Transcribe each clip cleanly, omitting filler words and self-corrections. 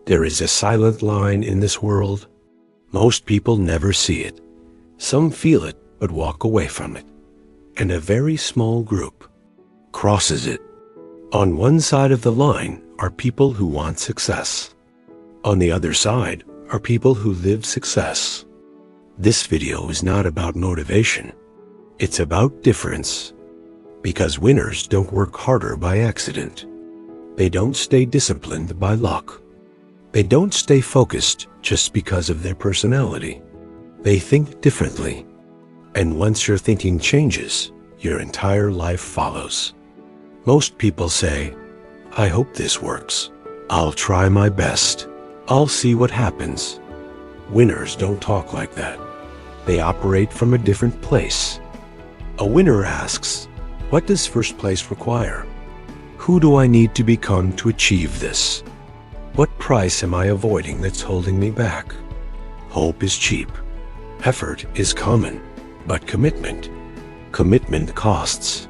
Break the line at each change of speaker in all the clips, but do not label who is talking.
There is a silent line in this world. Most people never see it. Some feel it but walk away from it. And a very small group crosses it. On one side of the line are people who want success. On the other side are people who live success. This video is not about motivation. It's about difference. Because winners don't work harder by accident. They don't stay disciplined by luck. They don't stay focused just because of their personality. They think differently. And once your thinking changes, your entire life follows. Most people say, "I hope this works. I'll try my best. I'll see what happens." Winners don't talk like that. They operate from a different place. A winner asks, "What does first place require? Who do I need to become to achieve this? What price am I avoiding that's holding me back?" Hope is cheap. Effort is common. But commitment costs.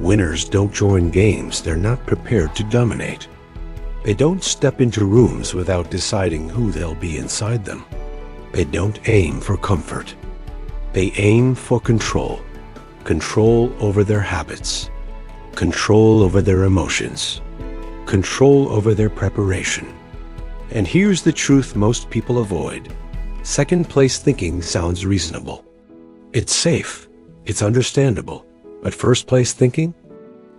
Winners don't join games they're not prepared to dominate. They don't step into rooms without deciding who they'll be inside them. They don't aim for comfort. They aim for control. Control over their habits. Control over their emotions. Control over their preparation. And here's the truth most people avoid. Second place thinking sounds reasonable. It's safe. It's understandable. But first place thinking?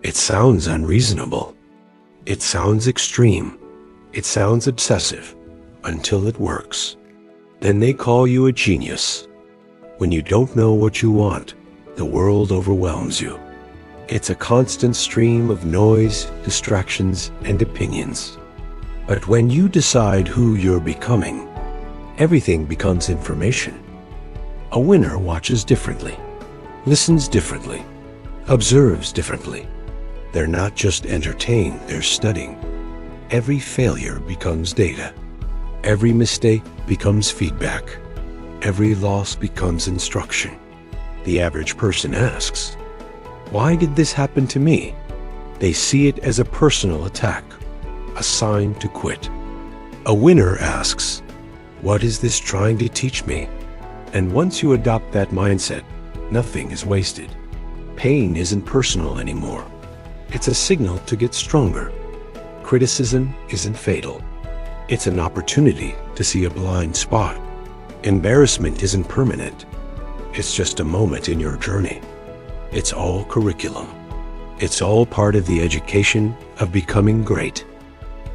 It sounds unreasonable. It sounds extreme. It sounds obsessive. Until it works. Then they call you a genius. When you don't know what you want, the world overwhelms you. It's a constant stream of noise, distractions, and opinions. But when you decide who you're becoming, everything becomes information. A winner watches differently, listens differently, observes differently. They're not just entertained, they're studying. Every failure becomes data. Every mistake becomes feedback. Every loss becomes instruction. The average person asks, "Why did this happen to me?" They see it as a personal attack, a sign to quit. A winner asks, "What is this trying to teach me?" And once you adopt that mindset, nothing is wasted. Pain isn't personal anymore. It's a signal to get stronger. Criticism isn't fatal. It's an opportunity to see a blind spot. Embarrassment isn't permanent. It's just a moment in your journey. It's all curriculum. It's all part of the education of becoming great.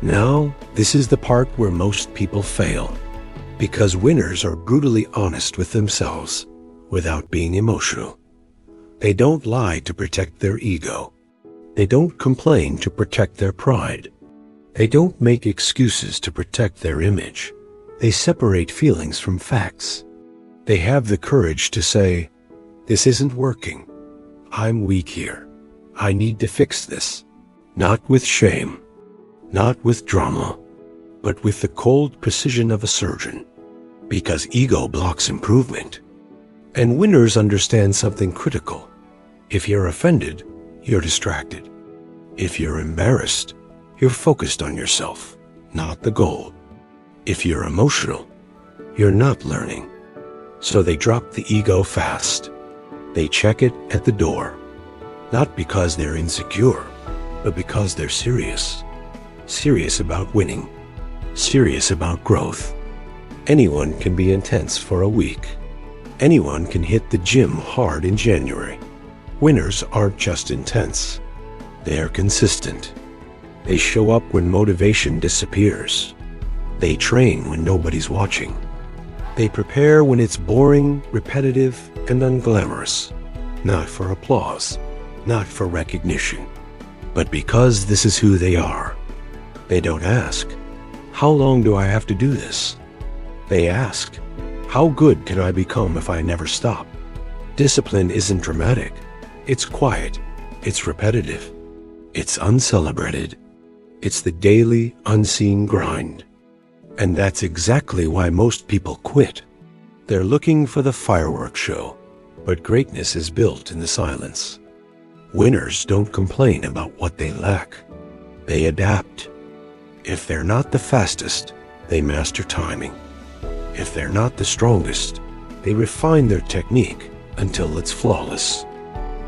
Now, this is the part where most people fail. Because winners are brutally honest with themselves without being emotional. They don't lie to protect their ego. They don't complain to protect their pride. They don't make excuses to protect their image. They separate feelings from facts. They have the courage to say, "This isn't working. I'm weak here. I need to fix this." Not with shame, not with drama, but with the cold precision of a surgeon. Because ego blocks improvement. And winners understand something critical. If you're offended, you're distracted. If you're embarrassed, you're focused on yourself, not the goal. If you're emotional, you're not learning. So they drop the ego fast. They check it at the door. Not because they're insecure, but because they're serious. Serious about winning. Serious about growth. Anyone can be intense for a week. Anyone can hit the gym hard in January. Winners aren't just intense. They're consistent. They show up when motivation disappears. They train when nobody's watching. They prepare when it's boring, repetitive, and unglamorous. Not for applause, not for recognition, but because this is who they are. They don't ask, "How long do I have to do this?" They ask, "How good can I become if I never stop?" Discipline isn't dramatic. It's quiet. It's repetitive. It's uncelebrated. It's the daily, unseen grind. And that's exactly why most people quit. They're looking for the fireworks show, but greatness is built in the silence. Winners don't complain about what they lack. They adapt. If they're not the fastest, They master timing. If they're not the strongest, they refine their technique until it's flawless.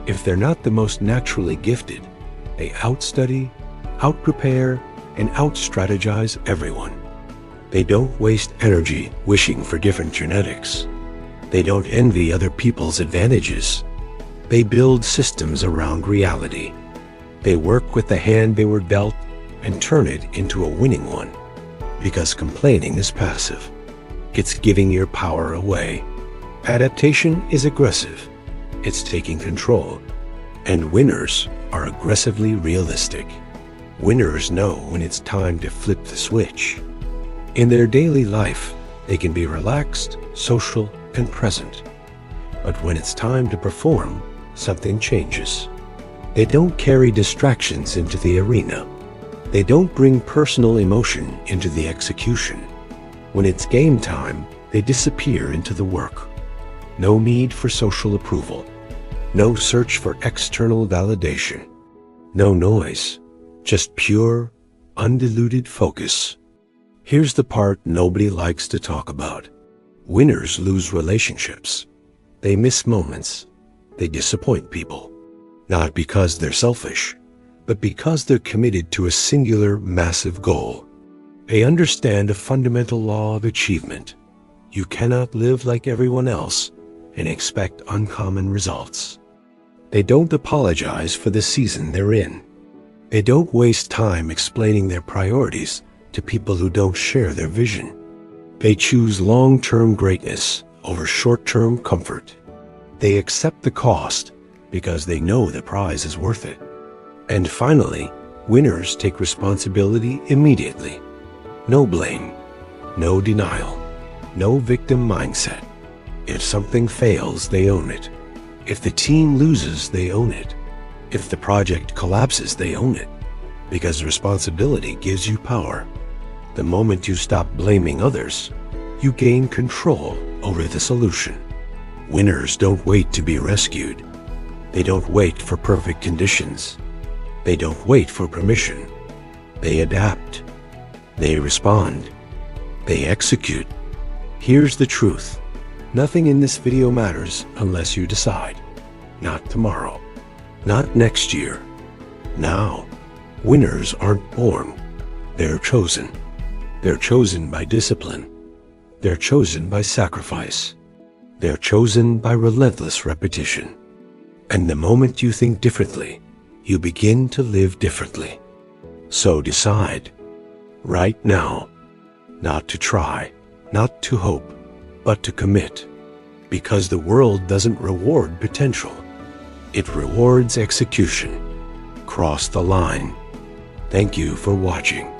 If they're not the most naturally gifted, they outstudy, outprepare, and outstrategize everyone. They don't waste energy wishing for different genetics. They don't envy other people's advantages. They build systems around reality. They work with the hand they were dealt and turn it into a winning one. Because complaining is passive. It's giving your power away. Adaptation is aggressive. It's taking control. And winners are aggressively realistic. Winners know when it's time to flip the switch. In their daily life, they can be relaxed, social, and present. But when it's time to perform, something changes. They don't carry distractions into the arena. They don't bring personal emotion into the execution. When it's game time, they disappear into the work. No need for social approval. No search for external validation. No noise, just pure, undiluted focus. Here's the part nobody likes to talk about. Winners lose relationships. They miss moments. They disappoint people. Not because they're selfish, but because they're committed to a singular, massive goal. They understand a fundamental law of achievement. You cannot live like everyone else and expect uncommon results. They don't apologize for the season they're in. They don't waste time explaining their priorities to people who don't share their vision. They choose long-term greatness over short-term comfort. They accept the cost because they know the prize is worth it. And finally, winners take responsibility immediately. No blame, no denial, no victim mindset. If something fails, they own it. If the team loses, they own it. If the project collapses, they own it. Because responsibility gives you power. The moment you stop blaming others, you gain control over the solution. Winners don't wait to be rescued. They don't wait for perfect conditions. They don't wait for permission. They adapt. They respond. They execute. Here's the truth. Nothing in this video matters unless you decide. Not tomorrow. Not next year. Now. Winners aren't born. They're chosen. They're chosen by discipline. They're chosen by sacrifice. They're chosen by relentless repetition. And the moment you think differently, you begin to live differently. So decide, right now, not to try, not to hope, but to commit. Because the world doesn't reward potential. It rewards execution. Cross the line. Thank you for watching.